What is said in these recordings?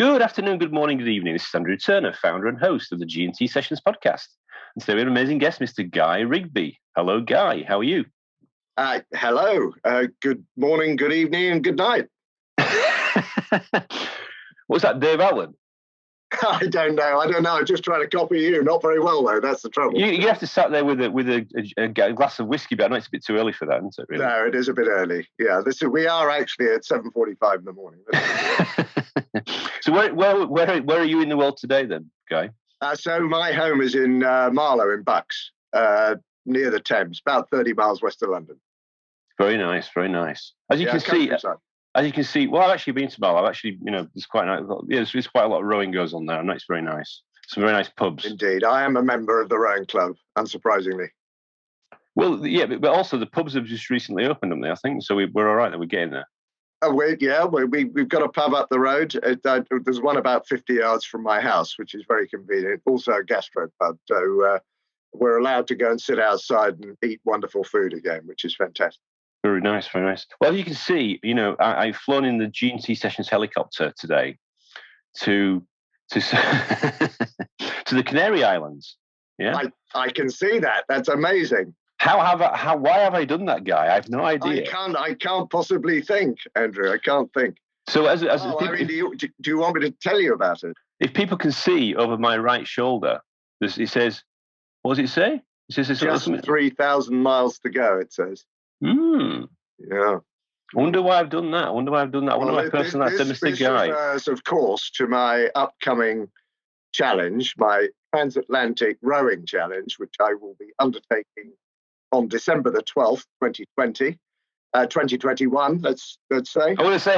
Good afternoon, good morning, good evening. This is Andrew Turner, founder and host of the G&T Sessions podcast. And today we have an amazing guest, Mr. Guy Rigby. Hello, Guy. How are you? Hello. Good morning, good evening, and good night. What's that, Dave Allen? I don't know. I'm just trying to copy you. Not very well, though. That's the trouble. You have to sit there with a glass of whiskey, but I know it's a bit too early for that, isn't it? Really? No, it is a bit early. Yeah, we are actually at 7:45 in the morning. So where are you in the world today, then, Guy? So my home is in Marlow in Bucks, near the Thames, about 30 miles west of London. Very nice, very nice. As you can see, well, I've actually been to Marlow. I've actually, there's quite there's quite a lot of rowing goes on there, and it's very nice. Some very nice pubs. Indeed, I am a member of the rowing club, unsurprisingly. Well, yeah, but also the pubs have just recently opened, haven't they? I think so. We're all right that we're getting there. Oh, we've got a pub up the road. There's one about 50 yards from my house, which is very convenient. Also a gastro pub, so we're allowed to go and sit outside and eat wonderful food again, which is fantastic. Very nice, very nice. Well, you can see, I've flown in the G&T Sessions helicopter today to to the Canary Islands. Yeah, I can see that. That's amazing. Why have I done that, Guy? I have no idea. I can't possibly think, Andrew. I can't think. So do you want me to tell you about it? If people can see over my right shoulder, it says, what does it say? It says just 3,000 miles to go, it says. Yeah. I wonder why I've done that. I wonder why my person that said, Mr. Guy. This refers, of course, to my upcoming challenge, my Transatlantic rowing challenge, which I will be undertaking on December the 12th, 2020. 2021, let's say. I want to say.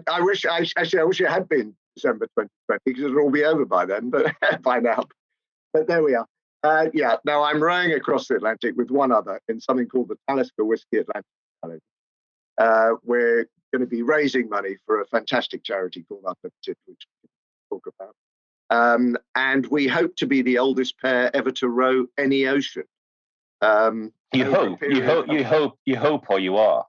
I wish it had been December 2020 because it'll all be over by then, but by now. But there we are. Now I'm rowing across the Atlantic with one other in something called the Talisker Whiskey Atlantic Challenge. We're going to be raising money for a fantastic charity called Untitled, which we'll talk about. And we hope to be the oldest pair ever to row any ocean. You hope, or you are.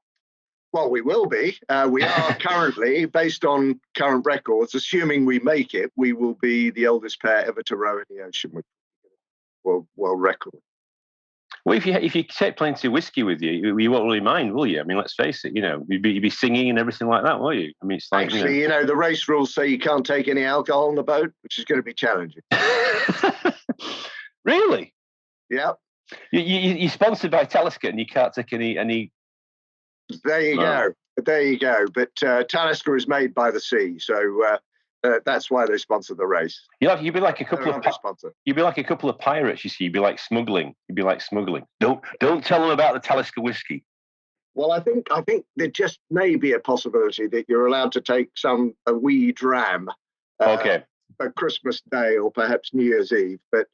Well, we will be. We are currently, based on current records, assuming we make it, we will be the oldest pair ever to row in the ocean, which world record. Well, if you take plenty of whiskey with you, you won't really mind, will you? I mean, let's face it. You'd be singing and everything like that, won't you? I mean, it's like actually, the race rules say you can't take any alcohol on the boat, which is going to be challenging. Really? Yeah. You're sponsored by Talisker and you can't take any. There you go. But Talisker is made by the sea, so that's why they sponsor the race. You'd be like a couple of pirates. You see, you'd be like smuggling. Don't tell them about the Talisker whiskey. Well, I think there just may be a possibility that you're allowed to take a wee dram. Okay. For Christmas Day or perhaps New Year's Eve, but.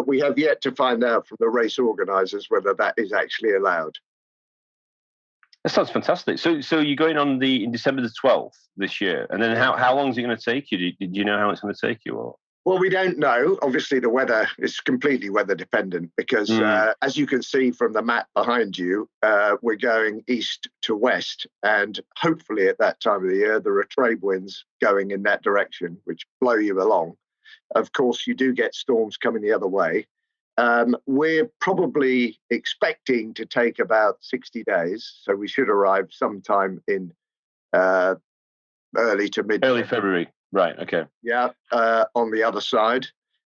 We have yet to find out from the race organisers whether that is actually allowed. That sounds fantastic. So you're going on in December the 12th this year, and then how long is it going to take you? Did you know how it's going to take you? Or? Well, we don't know. Obviously, the weather is completely weather dependent because, as you can see from the map behind you, we're going east to west, and hopefully at that time of the year, there are trade winds going in that direction, which blow you along. Of course, you do get storms coming the other way. We're probably expecting to take about 60 days. So we should arrive sometime in early to mid. Early February. Right. Okay. Yeah. On the other side.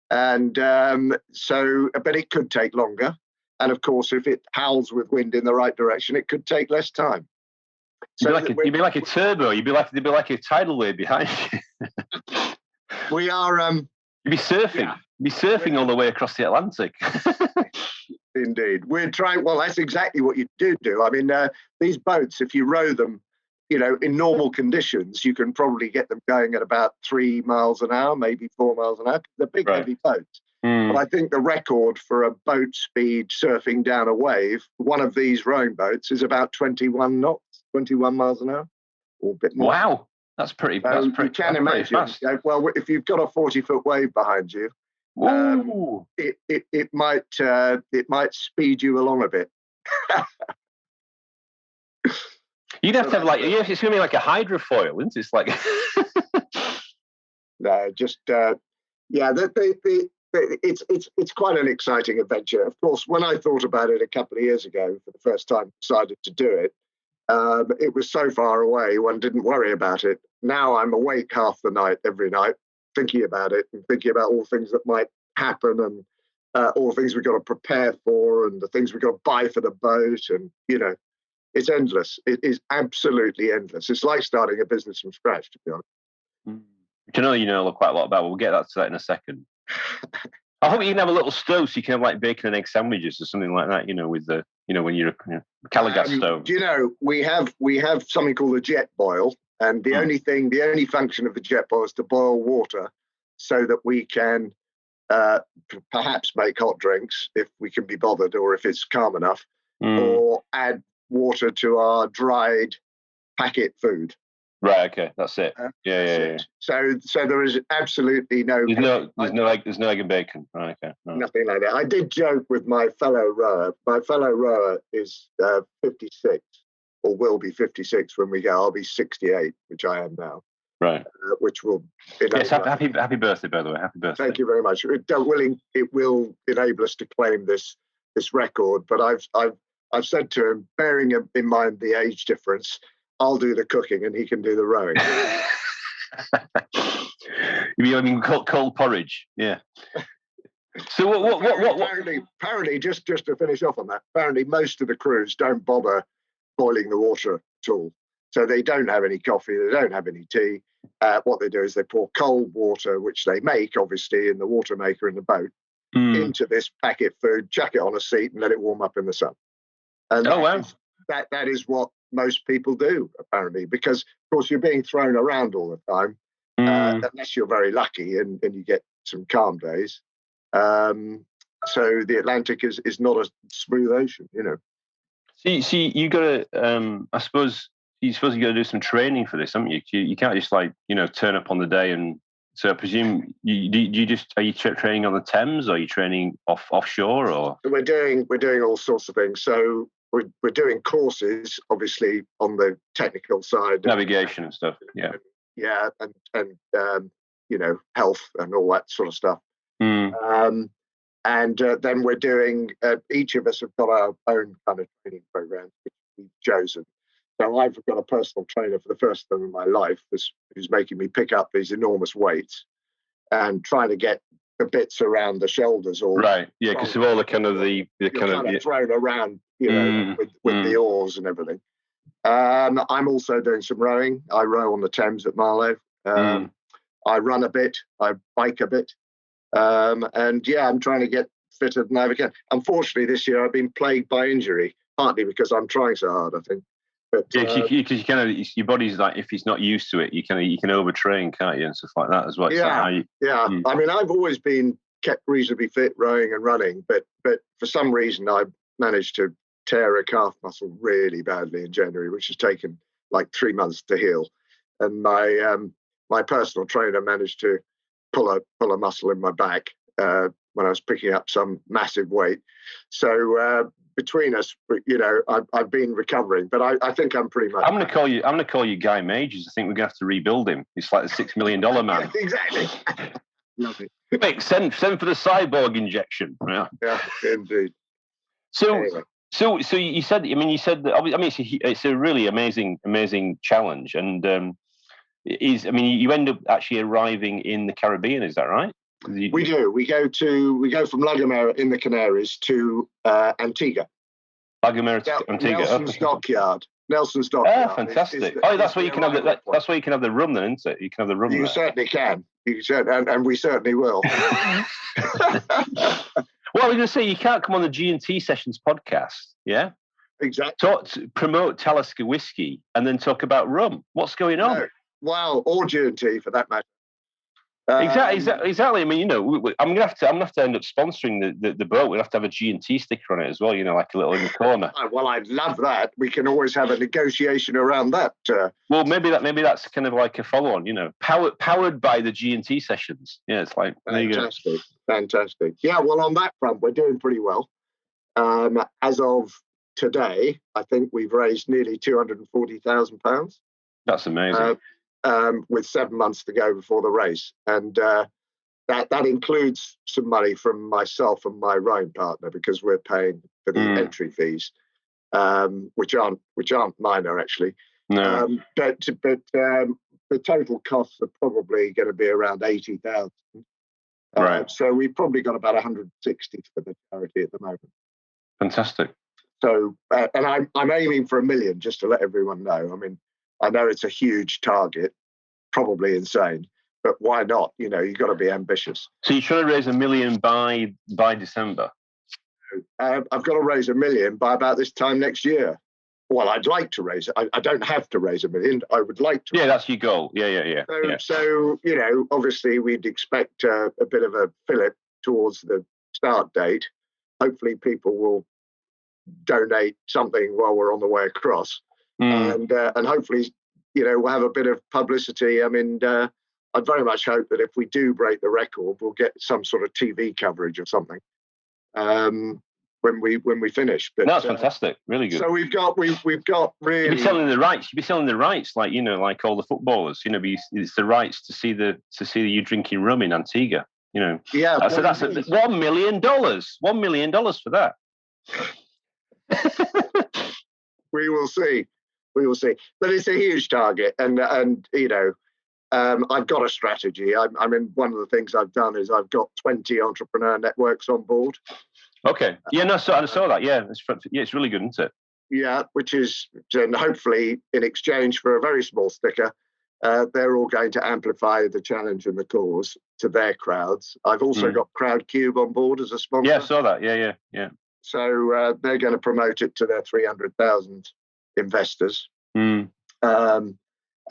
And but it could take longer. And of course, if it howls with wind in the right direction, it could take less time. You'd be like a turbo. There'd be like a tidal wave behind you. We are. You'd be surfing. Yeah. You'd be surfing all the way across the Atlantic. Indeed. We're trying. Well, that's exactly what you do. I mean, these boats, if you row them, in normal conditions, you can probably get them going at about 3 miles an hour, maybe 4 miles an hour. They're big, heavy boats. But I think the record for a boat speed surfing down a wave, one of these rowing boats, is about 21 knots, 21 miles an hour, or a bit more. Wow. That's pretty. You can imagine. Well, if you've got a 40-foot wave behind you, it might speed you along a bit. You'd have to have it's going to be like a hydrofoil, isn't it? It's like No, just it's quite an exciting adventure. Of course, when I thought about it a couple of years ago for the first time, decided to do it. It was so far away, one didn't worry about it. Now I'm awake half the night, every night, thinking about it and thinking about all the things that might happen and all the things we've got to prepare for and the things we've got to buy for the boat. And, it's endless. It is absolutely endless. It's like starting a business from scratch, to be honest. You know quite a lot about. We'll get to that in a second. I hope you can have a little stove so you can have like bacon and egg sandwiches or something like that, with the, when you're Caligas stove. We have something called a jet boil, and the only function of the jet boil is to boil water so that we can perhaps make hot drinks if we can be bothered, or if it's calm enough, or add water to our dried packet food. Right. Okay. That's it. Yeah. So there is absolutely no. There's no egg and bacon. Right. Okay. No. Nothing like that. I did joke with my fellow rower. My fellow rower is 56, or will be 56 when we go. I'll be 68, which I am now. Right. Which will. Yes. Happy birthday, by the way. Happy birthday. Thank you very much. It will enable us to claim this record. But I've said to him, bearing in mind the age difference, I'll do the cooking and he can do the rowing. You mean cold porridge? Yeah. So what? Apparently, just to finish off on that, apparently most of the crews don't bother boiling the water at all. So they don't have any coffee, they don't have any tea. What they do is they pour cold water, which they make obviously in the water maker in the boat, into this packet food, chuck it on a seat, and let it warm up in the sun. And that is what most people do, apparently, because, of course, you're being thrown around all the time, unless you're very lucky and you get some calm days. So the Atlantic is not a smooth ocean, See, you got to, I suppose you got to do some training for this, haven't you? You can't just turn up on the day and. So I presume are you training on the Thames, or are you training offshore, or? We're doing all sorts of things. So we're doing courses, obviously, on the technical side, navigation and stuff. Yeah, and health and all that sort of stuff. And then we're doing. Each of us have got our own kind of training program, which we've chosen. So I've got a personal trainer for the first time in my life who's making me pick up these enormous weights and trying to get the bits around the shoulders all right. Yeah, because of all the kind of thrown around, with the oars and everything. I'm also doing some rowing. I row on the Thames at Marlow. I run a bit. I bike a bit. And I'm trying to get fitter than I ever can. Unfortunately, this year I've been plagued by injury, partly because I'm trying so hard, I think. But, because your body's like, if it's not used to it, you can overtrain, can't you, and stuff like that as well. I mean, I've always been kept reasonably fit, rowing and running, but for some reason I managed to tear a calf muscle really badly in January, which has taken like 3 months to heal. And my personal trainer managed to pull a muscle in my back when I was picking up some massive weight. So. Between us, I've been recovering, but I think I'm pretty much. I'm going to call you Guy Majors. I think we're going to have to rebuild him. He's like the $6 million man. Exactly. Lovely. Send for the cyborg injection. Yeah, indeed. So you said that. It's a really amazing challenge, and you end up actually arriving in the Caribbean. Is that right? We do. We go from La Gomera in the Canaries to Antigua. La Gomera to Antigua. Nelson's Dockyard. Oh, fantastic! That's where you can have that's where you can have the rum, then, isn't it? You can have the rum. You certainly can. And we certainly will. Well, I was going to say, you can't come on the G&T Sessions podcast, yeah? Exactly. Promote Talisker whiskey and then talk about rum. What's going on? No. Well, or G&T for that matter. Exactly. I mean, I'm gonna have to end up sponsoring the boat. We'll have to have a G&T sticker on it as well. Like a little in the corner. Well, I'd love that. We can always have a negotiation around that. Well, maybe that's kind of like a follow-on. Powered by the G&T Sessions. Yeah, it's like fantastic. Yeah. Well, on that front, we're doing pretty well. As of today, I think we've raised nearly £240,000. That's amazing. with 7 months to go before the race. And that includes some money from myself and my rowing partner, because we're paying for the entry fees, which aren't minor actually. No. But the total costs are probably going to be around 80,000. Right. So we've probably got about 160 for the charity at the moment. Fantastic. So, and I'm aiming for $1 million, just to let everyone know. I mean, I know it's a huge target, probably insane, but why not? You know, you've got to be ambitious. So you're trying to raise $1 million by December? I've got to raise $1 million by about this time next year. Well, I'd like to raise it. I don't have to raise $1 million. I would like to. Yeah, that's your goal. Yeah. So you know, obviously, we'd expect a bit of a fillip towards the start date. Hopefully, people will donate something while we're on the way across, and hopefully, you know, we'll have a bit of publicity. I mean, I'd very much hope that if we do break the record, we'll get some sort of TV coverage or something when we finish. But that's fantastic, really good. So we've got really. You'd be selling the rights. You'd be selling the rights, like, you know, like all the footballers. You know, it's the rights to see you drinking rum in Antigua. You know. Yeah. So that's $1 million. $1 million for that. We will see. But it's a huge target, and you know, I've got a strategy. I mean, one of the things I've done is I've got 20 entrepreneur networks on board. Okay. Yeah. No. So I saw that. Yeah. It's really good, isn't it? Yeah. Which is, and hopefully, in exchange for a very small sticker, they're all going to amplify the challenge and the cause to their crowds. I've also got CrowdCube on board as a sponsor. Yeah, I saw that. Yeah. So they're going to promote it to their 300,000 investors. And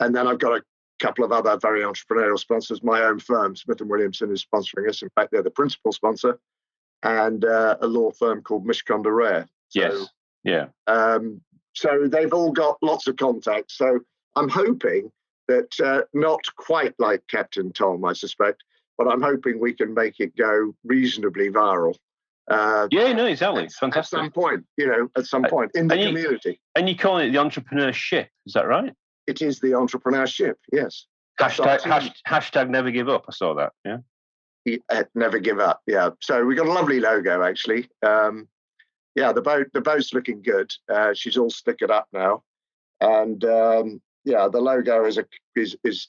then I've got a couple of other very entrepreneurial sponsors. My own firm, Smith & Williamson, is sponsoring us. In fact, they're the principal sponsor. And a law firm called Mishcon de Rare. Yes. Yeah. So they've all got lots of contacts. So I'm hoping that not quite like Captain Tom, I suspect, but I'm hoping we can make it go reasonably viral. Yeah, no, exactly. Fantastic. At some point, you know, in the community. And you call it the entrepreneurship, is that right? It is the entrepreneurship, yes. Hashtag never give up. I saw that, yeah. Never give up, yeah. So we got a lovely logo, actually. Yeah, the boat's looking good. She's all stickered up now. And yeah, the logo is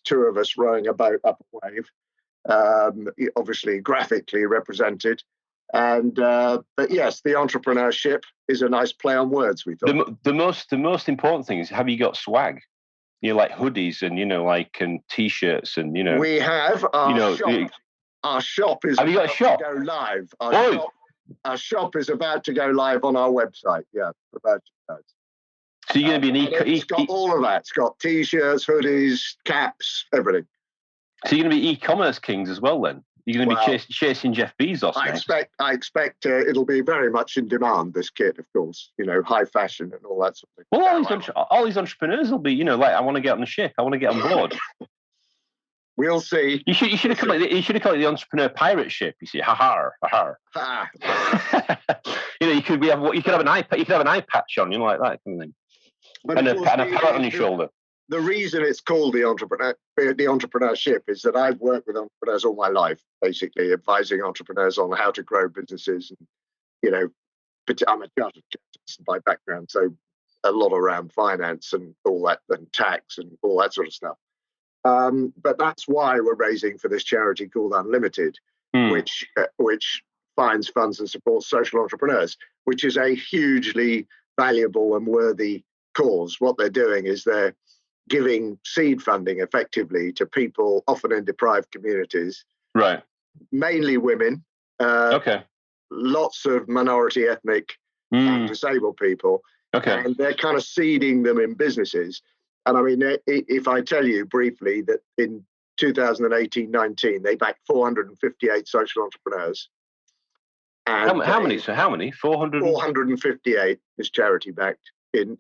two of us rowing a boat up a wave, obviously graphically represented. And but yes, the entrepreneurship is a nice play on words, we thought. The most important thing is, have you got swag? You know, like hoodies and, you know, like, and t-shirts and, you know. We have our shop. Our shop is have you got a shop? To go live. Our shop is about to go live on our website. Yeah, about to go. So you're going to be it's got all of that. It's got t-shirts, hoodies, caps, everything. So you're going to be e-commerce kings as well, then? You're going to be chasing Jeff Bezos. I expect it'll be very much in demand, this kit, of course. You know, high fashion and all that sort of thing. Well, all these entrepreneurs will be, you know, like, I want to get on the ship. I want to get on board. We'll see. You should have called it the entrepreneur pirate ship. You see, ha. You know, you could have an eye patch on, you know, like that kind of thing, and a parrot on your shoulder. The reason it's called the entrepreneurship is that I've worked with entrepreneurs all my life, basically advising entrepreneurs on how to grow businesses. And, you know, I'm a chartered accountant by background, so a lot around finance and all that, and tax and all that sort of stuff. But that's why we're raising for this charity called Unlimited, which finds funds and supports social entrepreneurs, which is a hugely valuable and worthy cause. What they're doing is they're giving seed funding effectively to people often in deprived communities, right? Mainly women. Okay. Lots of minority ethnic and disabled people. Okay. And they're kind of seeding them in businesses. And I mean, if I tell you briefly that in 2018-19, they backed 458 social entrepreneurs. And how many? So how many? 458 is charity backed in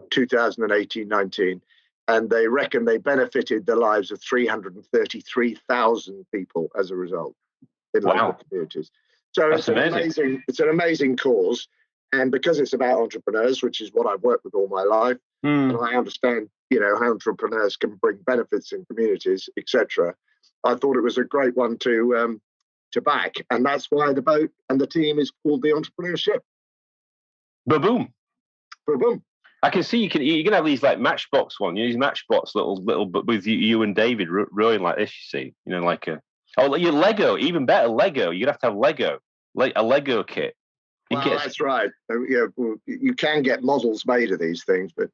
2018-19, and they reckon they benefited the lives of 333,000 people as a result in local communities. So it's an amazing cause, And because it's about entrepreneurs, which is what I've worked with all my life, and I understand, how entrepreneurs can bring benefits in communities, etc., I thought it was a great one to back, and that's why the boat and the team is called the Entrepreneurship. Boom. Boom. I can see you can have these like Matchbox one, these Matchbox little, but with you and David rowing like this. You see, like your Lego, even better Lego. You'd have to have Lego, like a Lego kit. Well, that's right. You can get models made of these things, but.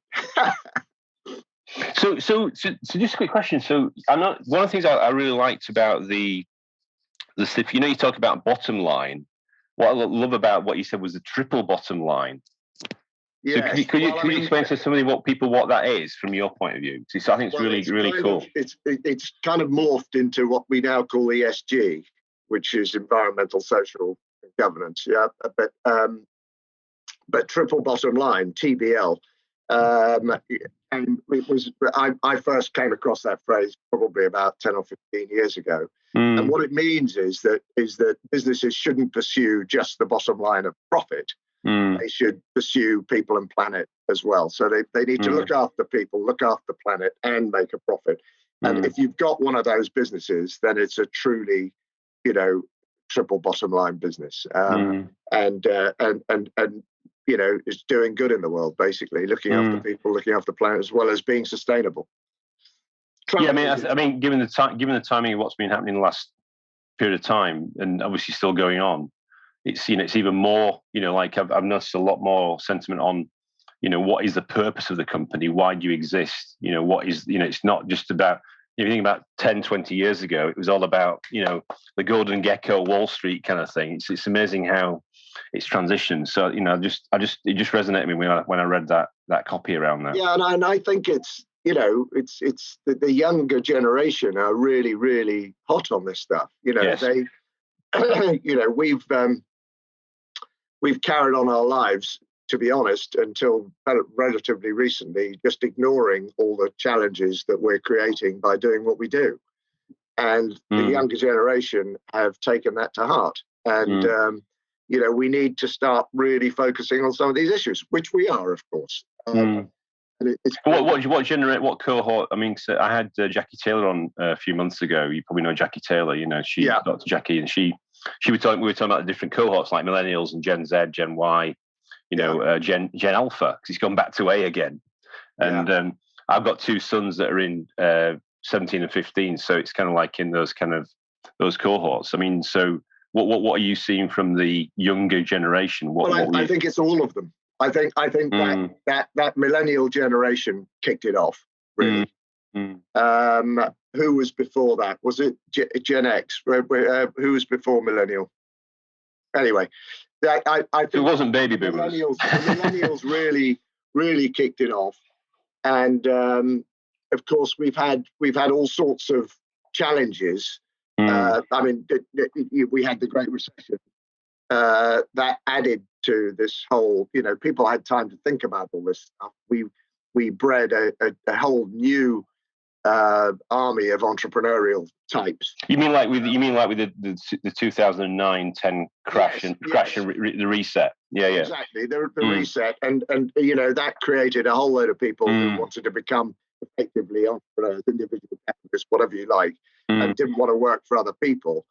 So just a quick question. So I know one of the things I really liked about the stuff. You talk about bottom line. What I love about what you said was the triple bottom line. Yeah. So could you explain to somebody what that is from your point of view? So I think it's really cool. It's kind of morphed into what we now call ESG, which is environmental, social, and governance. Yeah, but triple bottom line, TBL. And it was I first came across that phrase probably about 10 or 15 years ago. And what it means is that businesses shouldn't pursue just the bottom line of profit. They should pursue people and planet as well. So they need to look after people, look after planet, and make a profit. And if you've got one of those businesses, then it's a truly, triple bottom line business. And is doing good in the world, basically, looking after people, looking after the planet, as well as being sustainable. Yeah, I mean, given the timing of what's been happening in the last period of time, and obviously still going on, it's even more. Like I've noticed a lot more sentiment on, what is the purpose of the company? Why do you exist? What is, it's not just about. If you think about 10, 20 years ago, it was all about, the Golden Gecko, Wall Street kind of thing. It's amazing how it's transitioned. So, it just resonated with me when I read that copy around that. Yeah, and I think it's the younger generation are really, really hot on this stuff. Yes. They, we've carried on our lives, to be honest, until relatively recently, just ignoring all the challenges that we're creating by doing what we do. And the younger generation have taken that to heart. And, we need to start really focusing on some of these issues, which we are, of course. And what cohort? I mean, so I had Jackie Taylor on a few months ago. You probably know Jackie Taylor. Dr. Jackie, and we were talking about the different cohorts like millennials and Gen Z, Gen Y, Gen Alpha, because he's gone back to A again. And I've got two sons that are in 17 and 15, so it's kind of like in those cohorts. I mean, so what are you seeing from the younger generation? I think it's all of them. I think that millennial generation kicked it off, really. Who was before that? Was it Gen X? Who was before millennial? Anyway, I think it wasn't baby boomers. Millennials really, really kicked it off, and of course we've had all sorts of challenges. I mean, we had the Great Recession that added to this whole. People had time to think about all this stuff. We bred a whole new army of entrepreneurial types. You mean like with the 2009-10 crash and the reset? Yeah, exactly. The reset, and that created a whole load of people who wanted to become effectively entrepreneurs, individual capitalists, whatever you like, and didn't want to work for other people.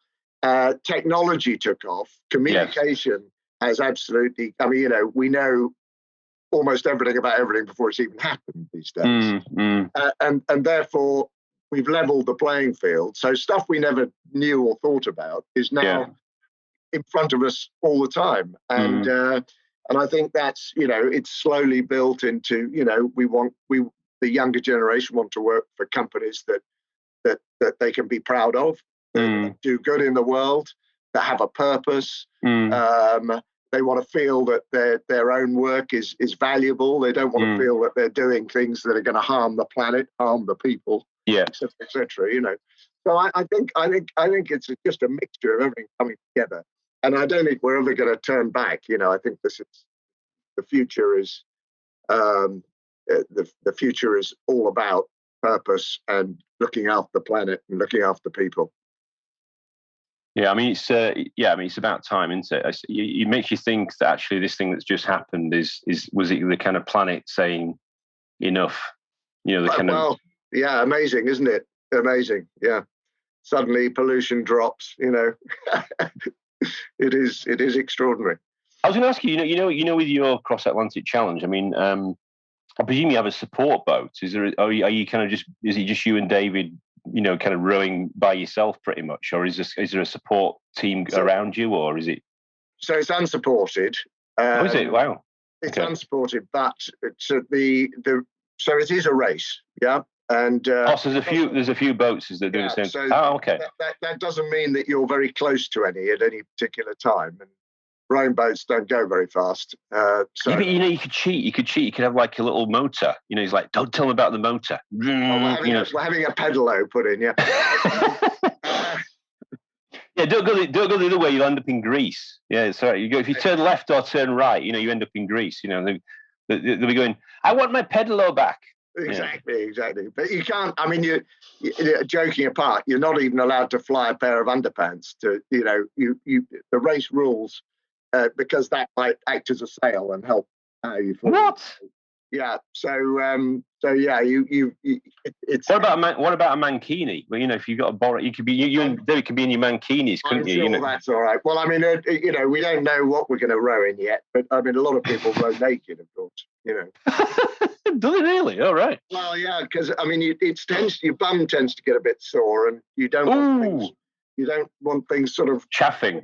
Technology took off. Communication has absolutely. I mean, we know almost everything about everything before it's even happened these days. And therefore we've leveled the playing field. So stuff we never knew or thought about is now in front of us all the time. And I think that's, it's slowly built into, the younger generation want to work for companies that they can be proud of, that do good in the world, that have a purpose. They want to feel that their own work is valuable. They don't want to feel that they're doing things that are going to harm the planet, harm the people, et cetera. So I think it's just a mixture of everything coming together, and I don't think we're ever going to turn back. I think the future is the future is all about purpose and looking after the planet and looking after people. Yeah, I mean, it's about time, isn't it? It makes you think that actually this thing that's just happened was it the kind of planet saying enough? The kind of yeah, amazing, isn't it? Amazing, yeah. Suddenly pollution drops. It is extraordinary. I was going to ask you, with your cross-Atlantic challenge. I mean, I presume you have a support boat. Are you kind of is it just you and David? Kind of rowing by yourself pretty much, or is there a support team around you, or is it? So it's unsupported. Is it? Wow. It's unsupported, but so it is a race, yeah. And so there's a few boats that do the same. So okay. That doesn't mean that you're very close to any at any particular time. And rowing boats don't go very fast. But you could cheat. You could have like a little motor. He's like, don't tell me about the motor. We're having a pedalo put in, yeah. Yeah, don't go the other way. You'll end up in Greece. Yeah, sorry. If you turn left or turn right, you end up in Greece. They'll be going, I want my pedalo back. Exactly. But you can't. I mean, you joking apart, you're not even allowed to fly a pair of underpants. The race rules. Because that might act as a sail and help how you fly. What? Yeah. So yeah, it's. What about a mankini? Well, if you've got a borrow, you could be you and David could be in your mankinis, couldn't you? Sure, that's all right. Well, I mean, we don't know what we're going to row in yet, but I mean, a lot of people row naked, of course. Does it really? All right. Well, yeah, because I mean, your bum tends to get a bit sore, and you don't want things. You don't want things sort of chaffing.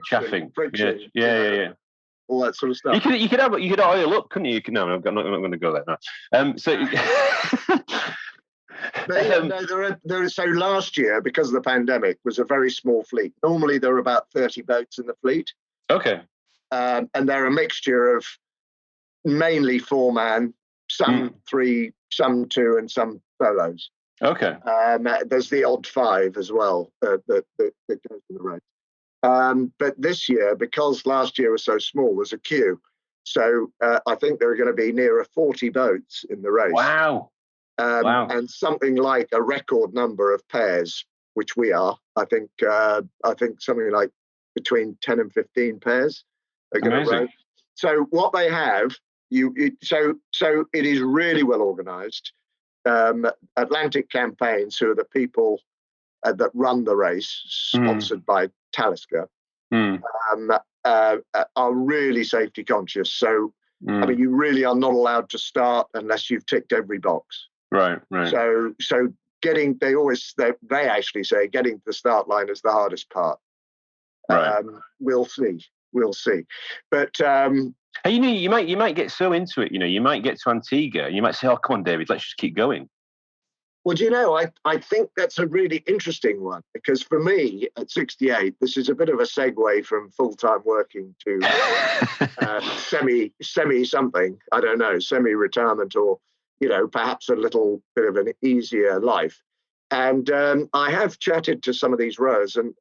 Friction, yeah. All that sort of stuff. You could oil up, couldn't you? No, I'm not going to go there now. So last year, because of the pandemic, was a very small fleet. Normally there are about 30 boats in the fleet. Okay. And they're a mixture of mainly 4-man, some 3, some 2, and some solos. Okay. There's the odd 5 as well that goes to the race. But this year, because last year was so small, there's a queue. So I think there are going to be nearer 40 boats in the race. Wow. And something like a record number of pairs, which we are. I think something like between 10 and 15 pairs are going to row. So what they have, so it is really well organised. Atlantic Campaigns, who are the people that run the race, sponsored by Talisker, are really safety conscious. So, I mean, you really are not allowed to start unless you've ticked every box. Right. So they actually say getting to the start line is the hardest part. Right. We'll see. But you might get so into it. You might get to Antigua. You might say, "Oh, come on, David, let's just keep going." Well, do you know, I think that's a really interesting one, because for me at 68, this is a bit of a segue from full-time working to semi something, I don't know, semi-retirement, or, perhaps a little bit of an easier life. And I have chatted to some of these rowers, and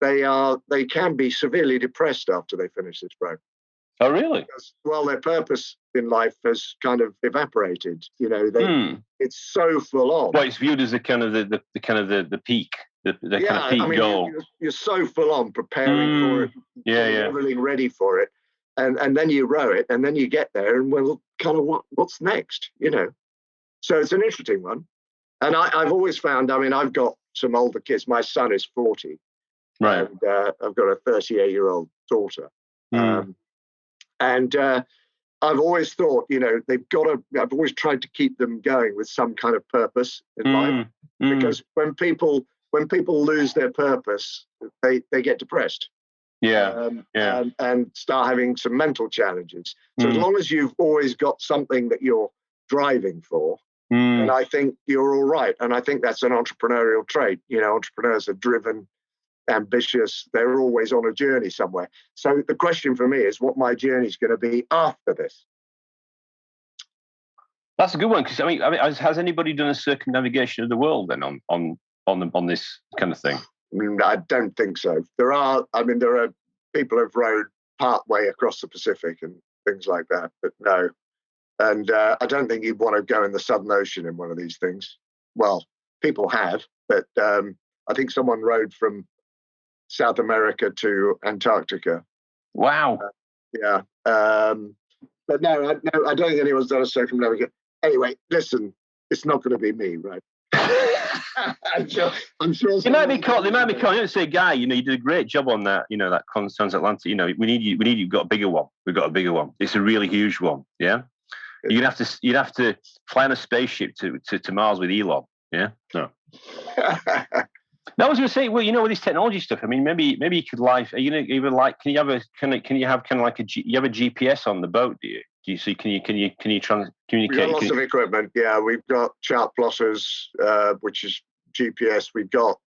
they can be severely depressed after they finish this row. Oh, really? Because, well, their purpose in life has kind of evaporated. It's so full on. Well, it's viewed as the kind of the peak, the kind of peak goal. You're so full on preparing for it, everything ready for it, and then you row it, and then you get there, and well, kind of what's next, So it's an interesting one, and I've always found. I mean, I've got some older kids. My son is 40, right? And I've got a 38-year-old daughter. And I've always thought, I've always tried to keep them going with some kind of purpose in life, because when people lose their purpose, they get depressed. And start having some mental challenges. So as long as you've always got something that you're driving for, then I think you're all right. And I think that's an entrepreneurial trait. Entrepreneurs are driven, ambitious, they're always on a journey somewhere. So the question for me is what my journey is going to be after this. That's a good one, because I mean, has anybody done a circumnavigation of the world then on this kind of thing? I mean, I don't think so. There are people who've rowed part way across the Pacific and things like that, but no. And I don't think you'd want to go in the Southern Ocean in one of these things. Well, people have, but I think someone rowed from South America to Antarctica. Wow. Yeah. But no, I don't think anyone's done a circumnavigation. Anyway, listen, it's not going to be me, right? I'm sure. They might be caught. You don't say, Guy, you did a great job on that. That Transatlantic. We need you. You've got a bigger one. We've got a bigger one. It's a really huge one. Yeah. You'd have to fly on a spaceship to Mars with Elon. Yeah. No. No, I was going to say, well, with this technology stuff. I mean, maybe you could Can you have a GPS on the boat? Do you? Can you communicate? We've got lots of equipment. Yeah, we've got chart plotters, which is GPS. We've got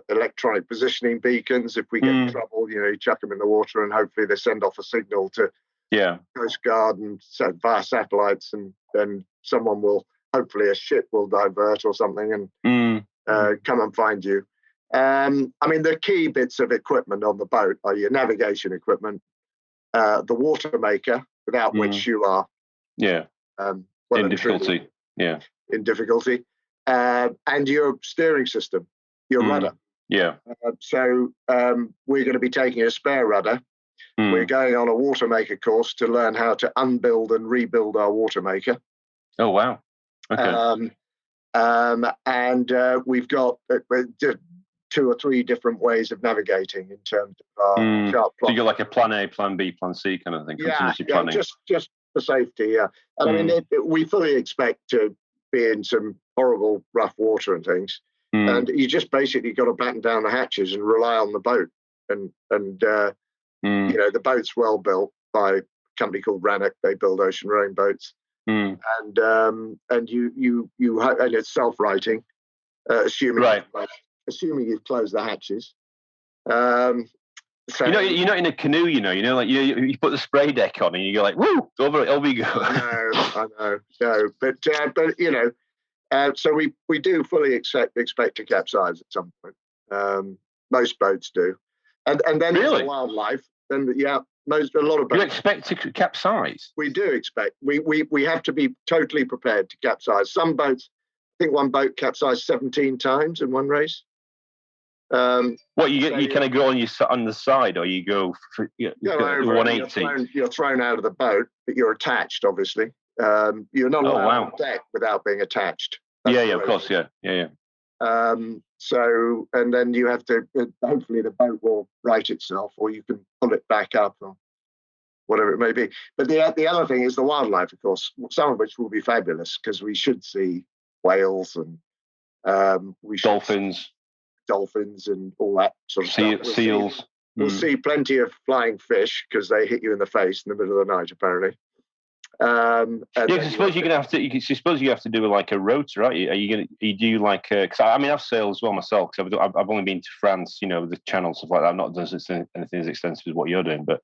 electronic positioning beacons. If we get in trouble, you chuck them in the water, and hopefully they send off a signal to Coast Guard and via satellites, and then someone will, hopefully a ship will divert or something and come and find you. I mean, the key bits of equipment on the boat are your navigation equipment, the water maker, without which you are in difficulty. Yeah. In difficulty. And your steering system, your rudder. Yeah. So we're going to be taking a spare rudder. We're going on a water maker course to learn how to unbuild and rebuild our water maker. Oh, wow. Okay. And we've got 2 or 3 different ways of navigating in terms of our chart plot. So you got like a plan A, plan B, plan C kind of thing. Yeah, just for safety. Yeah, and I mean, we fully expect to be in some horrible rough water and things, and you just basically got to batten down the hatches and rely on the boat. And the boat's well built by a company called Rannoch. They build ocean rowing boats, and it's self-righting, assuming you've closed the hatches. So, you're not in a canoe, like you put the spray deck on and you go like, woo, over we go. I know. No, but so we do fully expect to capsize at some point. Most boats do, and then really? There's the wildlife. Then a lot of boats. You expect to capsize? We do expect. We have to be totally prepared to capsize. Some boats, I think one boat capsized 17 times in one race. What you kind of go on the side, or you go for 180? You're thrown out of the boat, but you're attached. Obviously, you're not allowed on deck without being attached. Of course, yeah. So, and then you have to. Hopefully, the boat will right itself, or you can pull it back up, or whatever it may be. But the other thing is the wildlife, of course. Some of which will be fabulous because we should see whales and dolphins and all that sort of stuff. Seals. We'll see plenty of flying fish because they hit you in the face in the middle of the night, apparently. I suppose you're gonna have to. You have to do like a rotor, right? Are you gonna? You do like? Because I've sailed as well myself. Because I've only been to France, the Channel, stuff like that. I've not done anything as extensive as what you're doing, but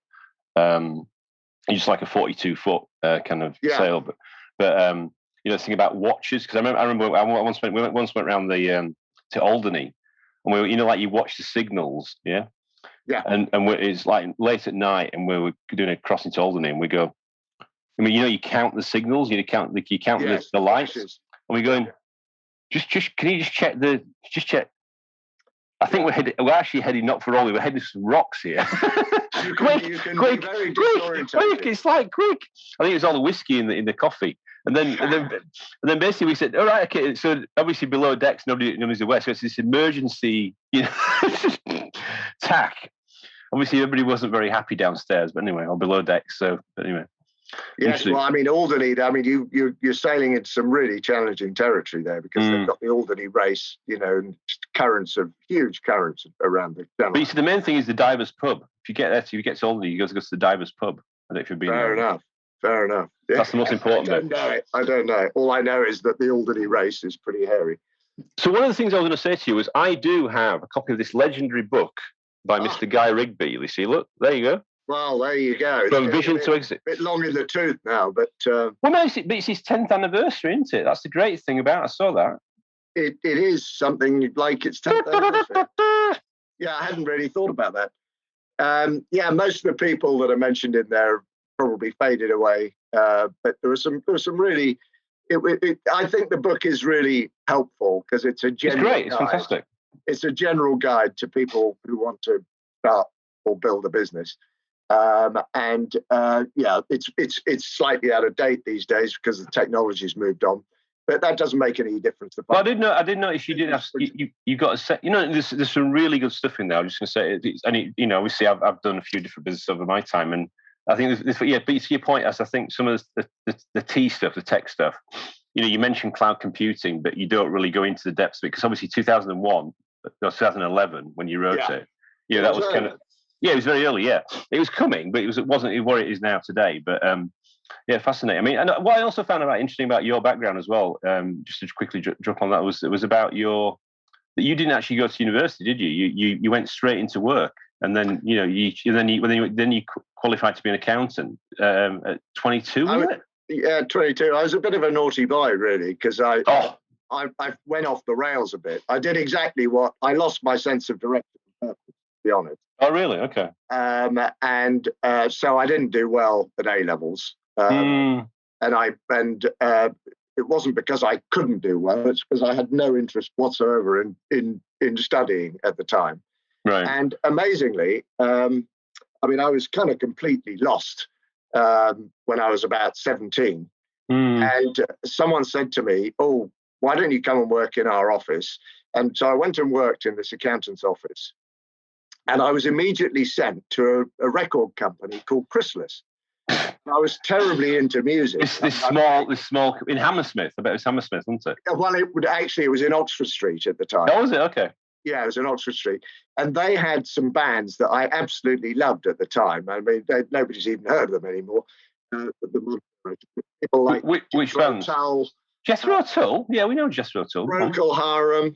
just like a 42-foot kind of sail. But the thing about watches, because I remember we once went around the to Alderney. And we, like you watch the signals, yeah. And it's like late at night, and we were doing a crossing to Alderney, and we go. I mean, you count the signals, you count the lights, and we're going. Just can you just check? I think we're actually heading not for Ollie. We're heading to some rocks here. Quick! It's like quick. I think it was all the whiskey in the coffee. And then basically we said, all right, okay. So obviously below decks, nobody's aware. So it's this emergency, tack. Obviously everybody wasn't very happy downstairs, but anyway, or below decks. So, but anyway. Yes, well, I mean Alderney. I mean you're sailing into some really challenging territory there because they've got the Alderney race, and huge currents around the channel. But you see, the main thing is the divers pub. If you get to Alderney, you go to the divers pub. I don't know if you've been there. Fair enough. Yeah. That's the most important bit. I don't know. All I know is that the Alderney race is pretty hairy. So one of the things I was going to say to you is I do have a copy of this legendary book by Mr. Guy Rigby. You see, look, there you go. Well, there you go. From Vision to Exit. A bit long in the tooth now, but... Well, no, it's his 10th anniversary, isn't it? That's the great thing about it. I saw that. It is something like it's 10th anniversary. Yeah, I hadn't really thought about that. Most of the people that are mentioned in there probably faded away, but there was some really. I think the book is really helpful because it's a general. It's great. It's fantastic. It's a general guide to people who want to start or build a business. It's slightly out of date these days because the technology's moved on, but that doesn't make any difference. Well, I did notice you did have you got a set. There's some really good stuff in there. I'm just going to say, obviously I've done a few different businesses over my time, and I think but to your point, as I think some of the T stuff, the tech stuff, you mentioned cloud computing, but you don't really go into the depths of it because obviously 2001 or 2011 when you wrote it, that was kind of. Yeah, it was very early. Yeah, it was coming, but it wasn't what it is now today. But fascinating. I mean, and what I also found interesting about your background as well, just to quickly drop on that, was about that you didn't actually go to university, did you? You went straight into work, and then you qualified to be an accountant at 22. Yeah, 22. I was a bit of a naughty boy, really, because I went off the rails a bit. I did exactly what I lost my sense of direction and purpose, to be honest. Oh, really? Okay. So I didn't do well at A levels, and it wasn't because I couldn't do well. It's because I had no interest whatsoever in studying at the time. Right. And amazingly, I was kind of completely lost when I was about 17. And someone said to me, "Oh, why don't you come and work in our office?" And so I went and worked in this accountant's office. And I was immediately sent to a record company called Chrysalis. I was terribly into music. This small in Hammersmith. I bet it was Hammersmith, wasn't it? Well, it was in Oxford Street at the time. Oh, was it? Okay. Yeah, it was in Oxford Street. And they had some bands that I absolutely loved at the time. I mean, nobody's even heard of them anymore. People like which bands? Jethro Tull. Yeah, we know Jethro Tull. Procol Harum.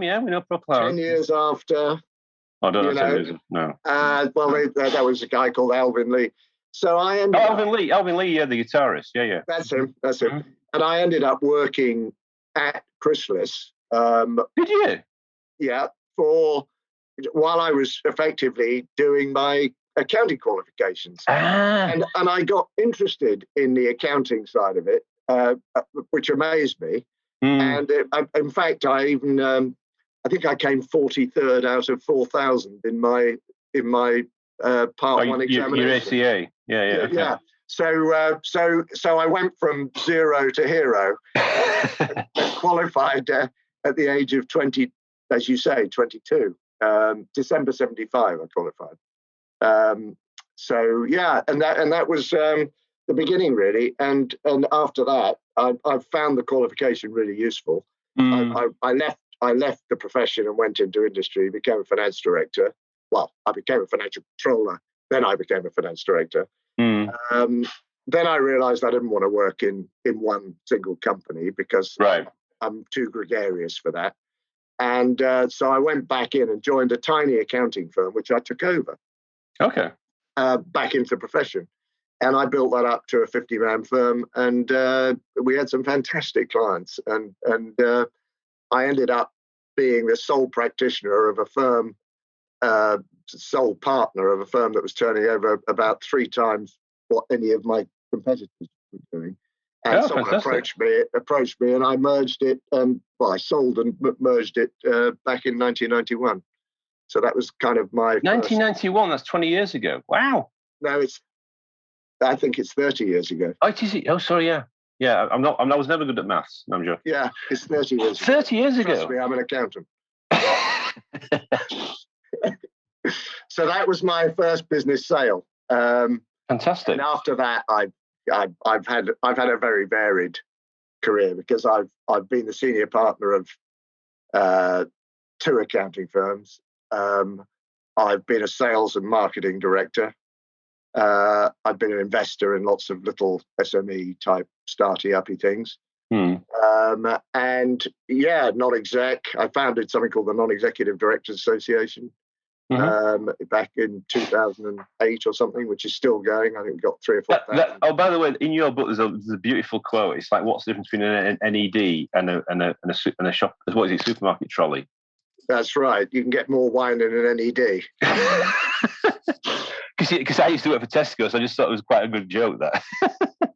Yeah, we know Procol Harum. 10 Years After. I don't know. No. That was a guy called Alvin Lee. So I ended up... Alvin Lee, yeah, the guitarist. Yeah. That's him. Mm-hmm. And I ended up working at Chrysalis. Did you? Yeah, while I was effectively doing my accounting qualifications. And I got interested in the accounting side of it, which amazed me. And in fact, I even... I think I came 43rd out of 4,000 in my part one examination. Your ACA, yeah. Okay. Yeah. So I went from zero to hero, and qualified at the age of 20, as you say, 22. December 75, I qualified. And that was the beginning, really. And after that, I found the qualification really useful. I left the profession and went into industry, became a finance director. Well, I became a financial controller, then I became a finance director. Then I realized I didn't want to work in one single company because I'm too gregarious for that. And so I went back in and joined a tiny accounting firm, which I took over. Okay. Back into the profession. And I built that up to a 50-man firm. And we had some fantastic clients. And I ended up being the sole practitioner of a firm, sole partner of a firm that was turning over about 3 times what any of my competitors were doing. And someone approached me, and I merged it. I sold and merged it back in 1991. So that was kind of my 1991. That's 20 years ago. Wow. No, I think it's 30 years ago. Oh, is it? Oh, sorry. Yeah. Yeah, I was never good at maths. No, I'm joking. Yeah, it's 30 years ago. 30 years ago? Trust me, I'm an accountant. So that was my first business sale. Fantastic. And after that, I've had a very varied career because I've been the senior partner of 2 accounting firms. I've been a sales and marketing director. I've been an investor in lots of little SME type starty-uppy things. And non-exec. I founded something called the Non-Executive Directors Association back in 2008 or something, which is still going. I think we've got 3,000 or 4,000. Oh, by the way, in your book, there's a beautiful quote. It's like, what's the difference between an NED and a shop? What is it? Supermarket trolley. That's right. You can get more wine in an NED. Because I used to work for Tesco, so I just thought it was quite a good joke. That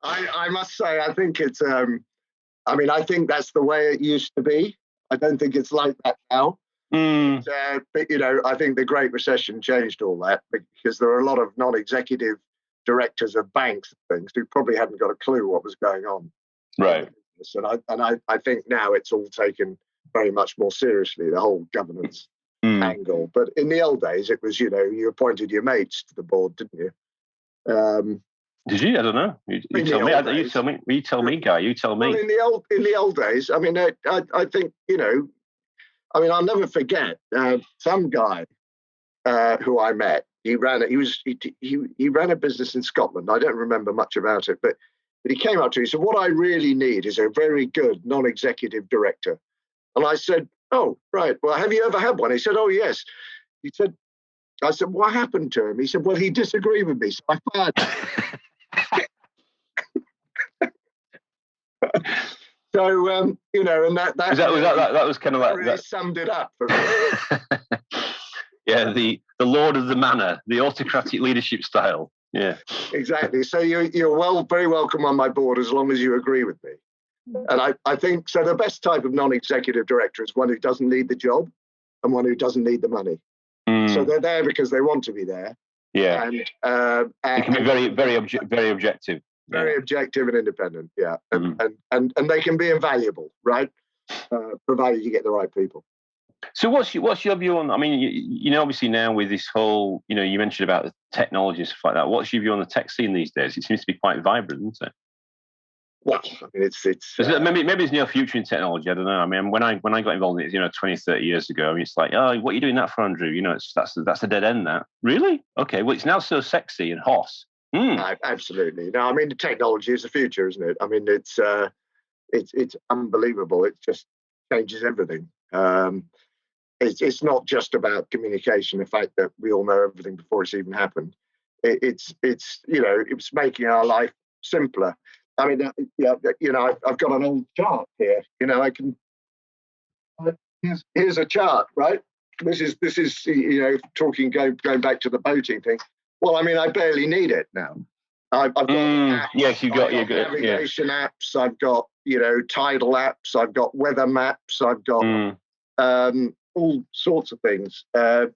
I must say, I think it's. I think that's the way it used to be. I don't think it's like that now. Mm. But I think the Great Recession changed all that, because there are a lot of non-executive directors of banks and things who probably hadn't got a clue what was going on. Right. And I think now it's all taken very much more seriously, the whole governance angle. But in the old days, it was, you appointed your mates to the board, didn't you? Did you? I don't know. You tell me. You tell me. You tell me, Guy. You tell me. Well, in the old days, I mean, I think, I'll never forget some guy who I met. He ran a business in Scotland. I don't remember much about it, but he came up to me. He said, "What I really need is a very good non-executive director." And I said, "Oh, right. Well, have you ever had one?" He said, "Oh, yes." I said, "What happened to him?" He said, "Well, he disagreed with me, so I fired him." So, and that was kind of like really summed it up for me. Yeah, the Lord of the Manor, the autocratic leadership style. Yeah, exactly. So you're very welcome on my board as long as you agree with me. And I think so. The best type of non-executive director is one who doesn't need the job and one who doesn't need the money. So they're there because they want to be there. Yeah, and it can be very objective. Very objective and independent. Yeah, and they can be invaluable, right? Provided you get the right people. So what's your view on? I mean, obviously now with this whole, you mentioned about the technology and stuff like that. What's your view on the tech scene these days? It seems to be quite vibrant, isn't it? Well, I mean, it's maybe there's no future in technology. I don't know. I mean, when I got involved in it, 20, 30 years ago, I mean, it's like, oh, what are you doing that for, Andrew? That's a dead end. That really? Okay. Well, it's now so sexy and hot. Absolutely. No, I mean, the technology is the future, isn't it? I mean, it's unbelievable. It just changes everything. It's not just about communication. The fact that we all know everything before it's even happened. It's making our life simpler. I mean, I've got an old chart here. I can. Here's a chart, right? This is talking going back to the boating thing. Well, I mean, I barely need it now. I've got apps, yes, you've got navigation apps. I've got tidal apps. I've got weather maps. I've got all sorts of things. So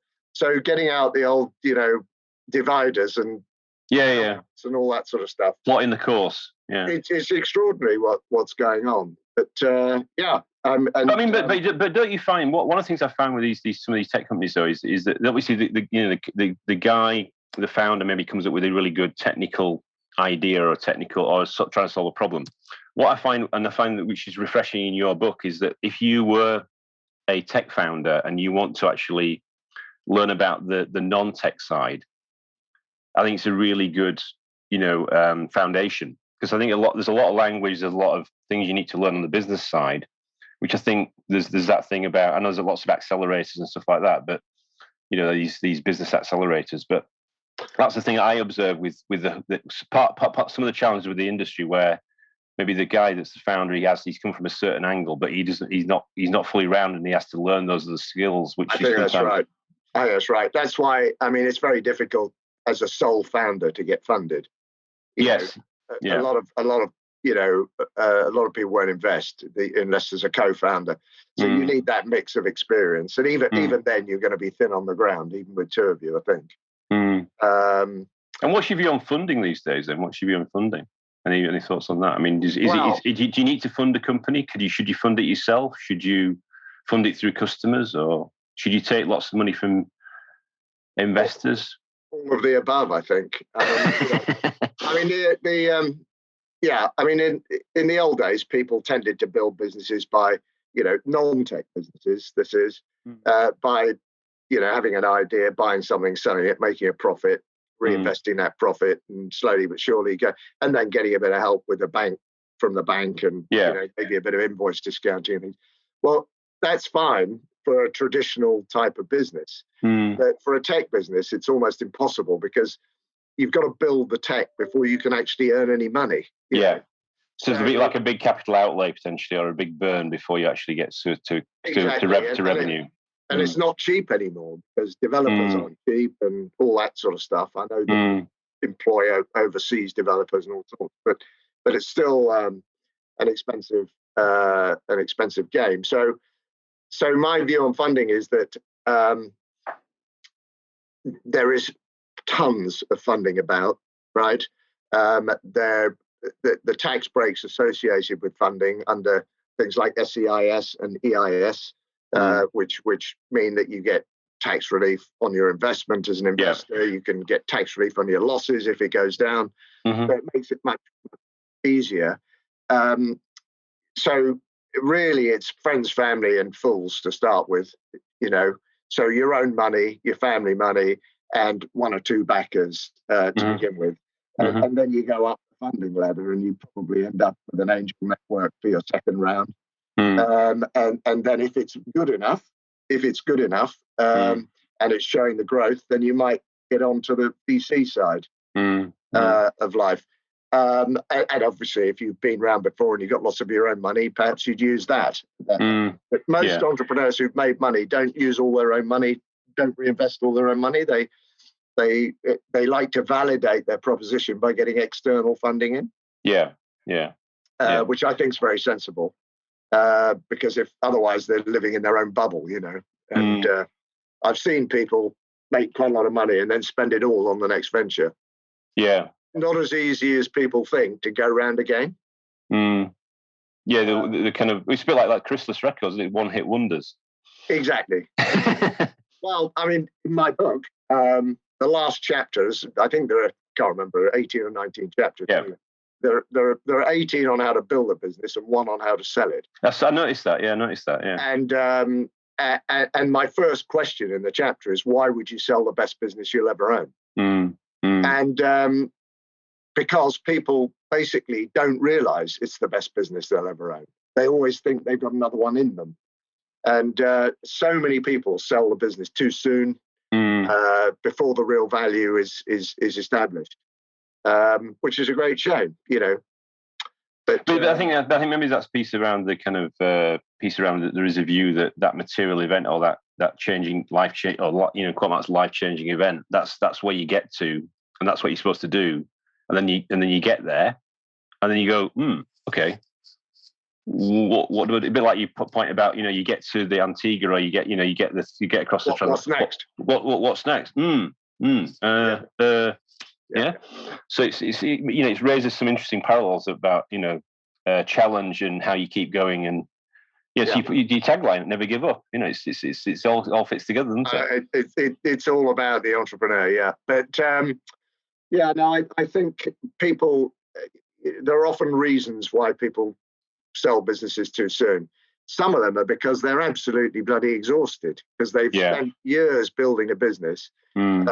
getting out the old dividers and and all that sort of stuff. Plotting the course. Yeah, it's extraordinary what's going on. But but don't you find one of the things I found with some of these tech companies though is that obviously the guy, the founder, maybe comes up with a really good technical idea or trying to solve a problem. What I find that which is refreshing in your book is that if you were a tech founder and you want to actually learn about the non-tech side, I think it's a really good foundation, because I think there's a lot of language, there's a lot of things you need to learn on the business side, which I think there's that thing about. I know there's lots of accelerators and stuff like that, but these business accelerators. But that's the thing I observe with the some of the challenges with the industry, where maybe the guy that's the founder, he's come from a certain angle, but he's not fully round, and he has to learn those other skills. Which I think that's right. That's right. That's why it's very difficult as a sole founder to get funded. Yes. A lot of people won't invest unless there's a co-founder. So you need that mix of experience, and even then you're going to be thin on the ground, even with two of you, I think. And what's your view on funding these days? Then, what's your view on funding? Any thoughts on that? I mean, do you need to fund a company? Should you fund it yourself? Should you fund it through customers, or should you take lots of money from investors? All of the above, I think. In the old days, people tended to build businesses by, non-tech businesses. This is by, having an idea, buying something, selling it, making a profit, reinvesting that profit, and slowly but surely and then getting a bit of help with from the bank, and maybe a bit of invoice discounting and things. Well, that's fine for a traditional type of business. But for a tech business, it's almost impossible, because you've got to build the tech before you can actually earn any money. So it's a bit like a big capital outlay potentially, or a big burn before you actually get to revenue. And it's not cheap anymore, because developers aren't cheap and all that sort of stuff. I know they employ overseas developers and all sorts, but it's still an expensive game. So So my view on funding is that there is tons of funding about, right? The tax breaks associated with funding under things like SEIS and EIS, which mean that you get tax relief on your investment as an investor. You can get tax relief on your losses if it goes down. So it makes it much easier. So really, it's friends, family, and fools to start with, So your own money, your family money, and one or two backers to begin with. And then you go up the funding ladder and you probably end up with an angel network for your second round. And then if it's good enough, and it's showing the growth, then you might get onto the VC side of life. And obviously, if you've been around before and you've got lots of your own money, perhaps you'd use that. But most entrepreneurs who've made money don't use all their own money, don't reinvest all their own money. They like to validate their proposition by getting external funding in. Which I think is very sensible, because if otherwise they're living in their own bubble, And I've seen people make quite a lot of money and then spend it all on the next venture. Not as easy as people think to go round again. The kind of, it's a bit like Chrysalis Records, one-hit wonders. Exactly. Well, I mean, in my book, the last chapters, I think I can't remember, 18 or 19 chapters. There are 18 on how to build a business and one on how to sell it. I noticed that. And my first question in the chapter is, why would you sell the best business you'll ever own? And because people basically don't realize it's the best business they'll ever own. They always think they've got another one in them. And so many people sell the business too soon, before the real value is established, which is a great shame, But I think maybe that's piece around the kind of piece around that there is a view that material event or that changing life change or quite much life changing event, that's where you get to, and that's what you're supposed to do, and then you get there, and then you go, okay. What would it be like? You point about, you get to the Antigua, or you get across the What's next? What's next? So it raises some interesting parallels about challenge and how you keep going, and your tagline, never give up. It's all fits together, doesn't it? It's all about the entrepreneur, But I think people, there are often reasons why people sell businesses too soon. Some of them are because they're absolutely bloody exhausted because they've spent years building a business, and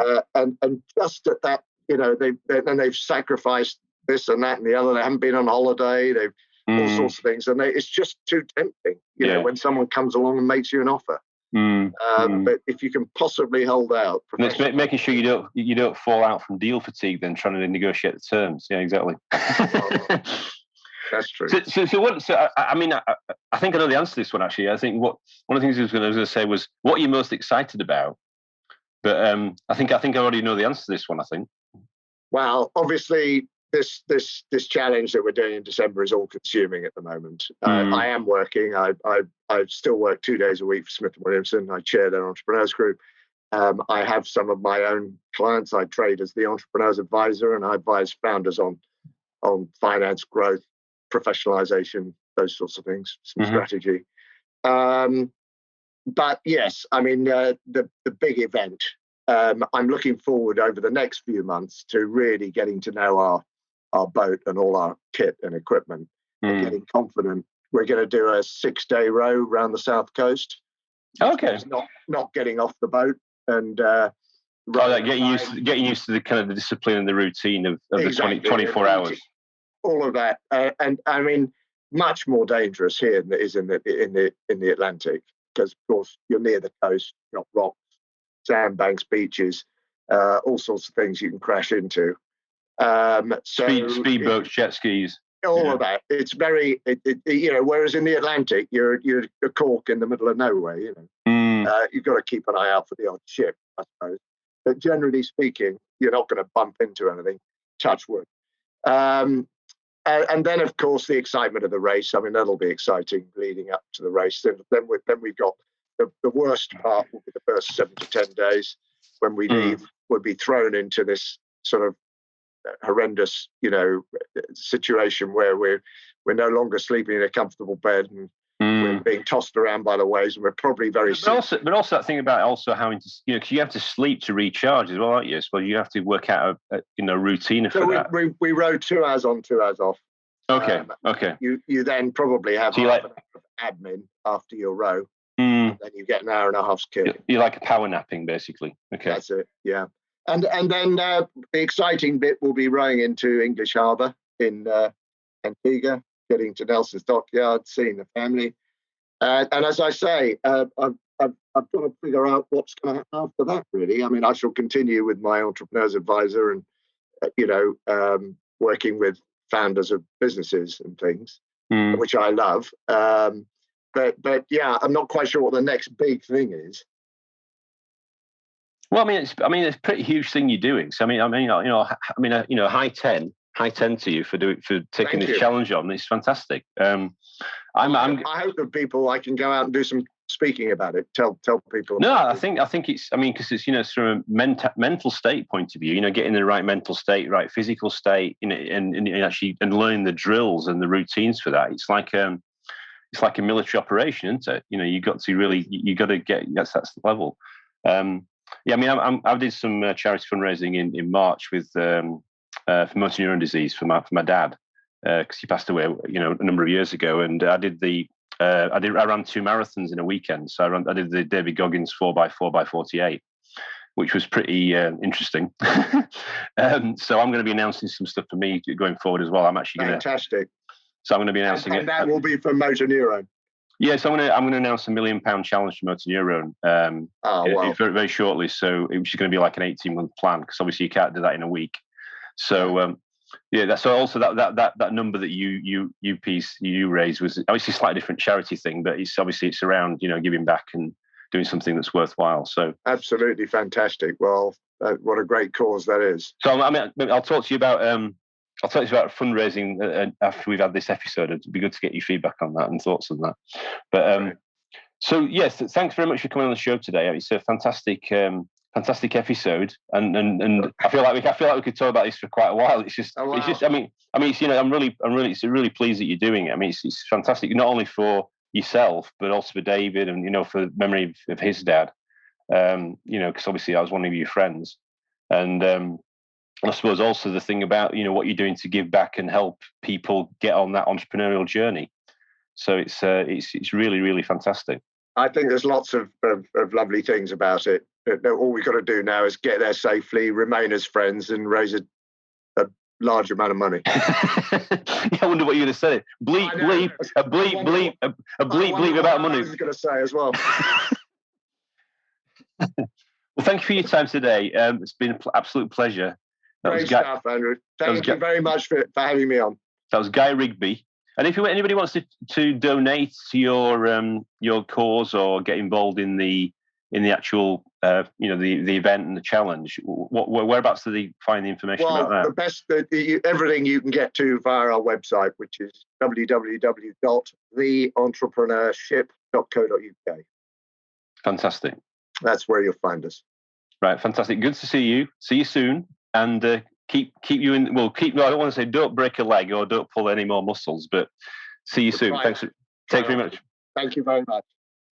just at that, they've sacrificed this and that and the other. They haven't been on holiday. They've all sorts of things, and it's just too tempting. When someone comes along and makes you an offer. But if you can possibly hold out, and it's making sure you don't fall out from deal fatigue, then trying to negotiate the terms. Yeah, exactly. That's true. I think I know the answer to this one, actually. I think one of the things I was going to say was, what are you most excited about? But I think I already know the answer to this one, I think. Well, obviously, this challenge that we're doing in December is all consuming at the moment. I am working. I still work 2 days a week for Smith & Williamson. I chair their entrepreneurs group. I have some of my own clients. I trade as the entrepreneurs advisor, and I advise founders on finance, growth, professionalization, those sorts of things, some strategy. But yes, I mean, the big event, I'm looking forward over the next few months to really getting to know our boat and all our kit and equipment, and getting confident. We're going to do a 6-day row around the south coast. Okay. Not getting off the boat and getting used to the kind of the discipline and the routine of the 24 hours. All of that, and I mean, much more dangerous here than it is in the Atlantic, because of course you're near the coast, you've got rocks, sandbanks, beaches, all sorts of things you can crash into. Speedboats, jet skis, all of that. It's very, whereas in the Atlantic you're a cork in the middle of nowhere. You've got to keep an eye out for the odd ship, I suppose. But generally speaking, you're not going to bump into anything. Touch wood. And then, of course, the excitement of the race. I mean, that'll be exciting leading up to the race. Then we've got the worst part will be the first 7 to 10 days when we leave. We'll be thrown into this sort of horrendous, situation where we're no longer sleeping in a comfortable bed, and we're being tossed around by the waves, and we're probably very sick. But also that thing about also having to, because you have to sleep to recharge as well, aren't you? So you have to work out a routine for that. We rode 2 hours on, 2 hours off. Okay. You then probably have half an hour of admin after your row, and then you get an hour and a half's kit. You're like a power napping, basically. Okay. That's it. Yeah. And then the exciting bit will be rowing into English Harbour in Antigua, getting to Nelson's Dockyard, seeing the family. And as I say, I've got to figure out what's going to happen after that, really. I mean, I shall continue with my entrepreneur's advisor and, working with founders of businesses and things, which I love. But yeah, I'm not quite sure what the next big thing is. Well, it's a pretty huge thing you're doing. So high ten to you for taking this challenge on. It's fantastic. I hope that people, I can go out and do some speaking about it. Tell people. No, I think it's. Because it's from a mental state point of view. Getting the right mental state, right physical state, and actually learning the drills and the routines for that. It's like a military operation, isn't it? You got to get that's the level. I did some charity fundraising in March with for motor neuron disease for my dad, because he passed away a number of years ago, and I ran 2 marathons in a weekend. So I did the David Goggins 4x48, which was pretty interesting. So I'm going to be announcing some stuff for me going forward as well. I'm actually fantastic. So I'm going to be announcing and that will be for motor neuron. Yes, I'm going to announce a £1 million challenge for motor neuron very, very shortly. So it's going to be like an 18-month plan, because obviously you can't do that in a week. So that's also that number that you raised was obviously a slightly different charity thing, but it's around giving back and doing something that's worthwhile. So absolutely fantastic. Well, what a great cause that is. So I'll talk to you about fundraising after we've had this episode. It'd be good to get your feedback on that and thoughts on that. But so yes, thanks very much for coming on the show today. It's a fantastic episode, and I feel like we could talk about this for quite a while. It's just I'm really pleased that you're doing it. It's fantastic, not only for yourself but also for David, and for the memory of his dad. Because obviously I was one of your friends, and I suppose also the thing about what you're doing to give back and help people get on that entrepreneurial journey. So it's really, really fantastic. I think there's lots of lovely things about it. All we've got to do now is get there safely, remain as friends, and raise a large amount of money. I wonder what you're going to say. Bleep about money. I was going to say as well. Well, thank you for your time today. It's been an absolute pleasure. Great stuff, Andrew. Thank you very much for having me on. That was Guy Rigby. And if anybody wants to donate to your cause or get involved in the actual the event and the challenge, whereabouts do they find the information about that? The best everything you can get to via our website, which is www.theentrepreneurship.co.uk. Fantastic. That's where you'll find us. Right, fantastic. Good to see you. See you soon. And keep you in. Well, I don't want to say don't break a leg or don't pull any more muscles, but see you soon. Thanks. Thank you very much. Thank you very much.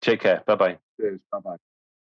Take care. Bye bye. Cheers. Bye bye.